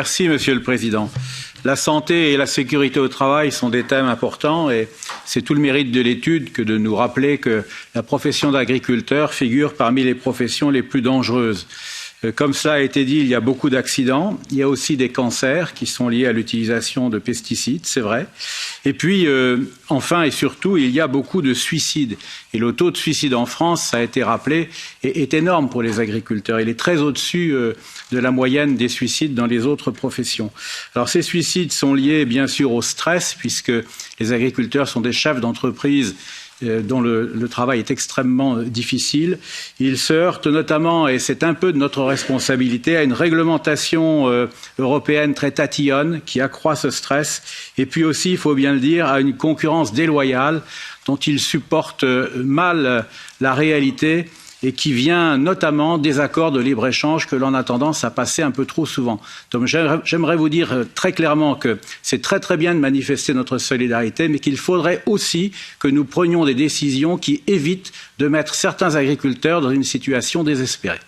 Merci, Monsieur le Président. La santé et la sécurité au travail sont des thèmes importants et c'est tout le mérite de l'étude que de nous rappeler que la profession d'agriculteur figure parmi les professions les plus dangereuses. Comme cela a été dit, il y a beaucoup d'accidents. Il y a aussi des cancers qui sont liés à l'utilisation de pesticides, c'est vrai. Et puis, enfin et surtout, il y a beaucoup de suicides. Et le taux de suicide en France, ça a été rappelé, est énorme pour les agriculteurs. Il est très au-dessus de la moyenne des suicides dans les autres professions. Alors, ces suicides sont liés, bien sûr, au stress, puisque les agriculteurs sont des chefs d'entreprise dont le travail est extrêmement difficile. Il se heurte notamment, et c'est un peu de notre responsabilité, à une réglementation européenne très tatillonne qui accroît ce stress. Et puis aussi, il faut bien le dire, à une concurrence déloyale dont il supporte mal la réalité et qui vient notamment des accords de libre-échange que l'on a tendance à passer un peu trop souvent. Donc j'aimerais vous dire très clairement que c'est très très bien de manifester notre solidarité, mais qu'il faudrait aussi que nous prenions des décisions qui évitent de mettre certains agriculteurs dans une situation désespérée.